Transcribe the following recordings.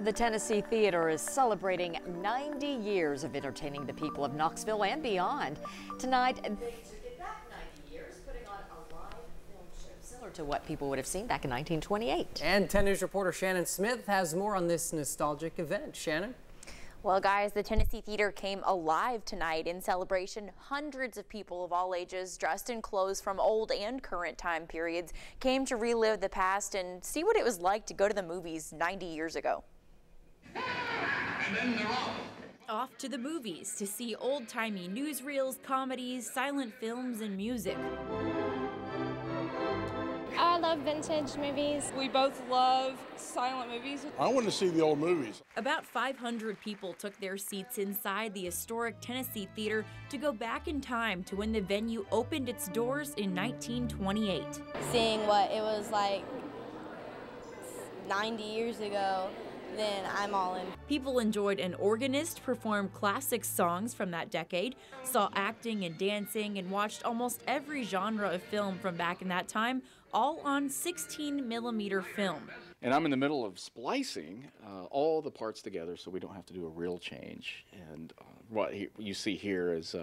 The Tennessee Theater is celebrating 90 years of entertaining the people of Knoxville and beyond. Tonight, they took it back 90 years, putting on a live film show similar to what people would have seen back in 1928. And 10 News reporter Shannon Smith has more on this nostalgic event. Shannon? Well, guys, the Tennessee Theater came alive tonight in celebration. Hundreds of people of all ages, dressed in clothes from old and current time periods, came to relive the past and see what it was like to go to the movies 90 years ago. And then they're off to the movies to see old-timey newsreels, comedies, silent films, and music. I love vintage movies. We both love silent movies. I want to see the old movies. About 500 people took their seats inside the historic Tennessee Theater to go back in time to when the venue opened its doors in 1928. Seeing what it was like 90 years ago, then I'm all in. People enjoyed an organist perform classic songs from that decade, saw acting and dancing, and watched almost every genre of film from back in that time, all on 16mm film. And I'm in the middle of splicing all the parts together so we don't have to do a reel change. And what you see here is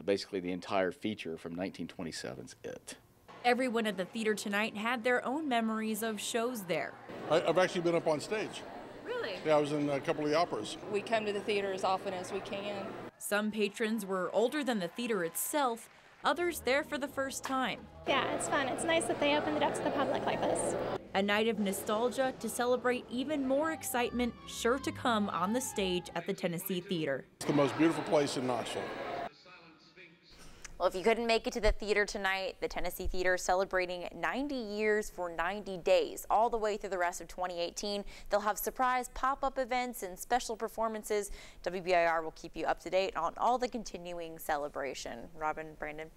basically the entire feature from 1927's It. Everyone at the theater tonight had their own memories of shows there. I've actually been up on stage. Really? Yeah, I was in a couple of the operas. We come to the theater as often as we can. Some patrons were older than the theater itself, others there for the first time. Yeah, it's fun. It's nice that they opened it up to the public like this. A night of nostalgia to celebrate even more excitement sure to come on the stage at the Tennessee Theater. It's the most beautiful place in Knoxville. Well, if you couldn't make it to the theater tonight, the Tennessee Theater is celebrating 90 years for 90 days, all the way through the rest of 2018. They'll have surprise pop-up events and special performances. WBIR will keep you up to date on all the continuing celebration. Robin, Brandon.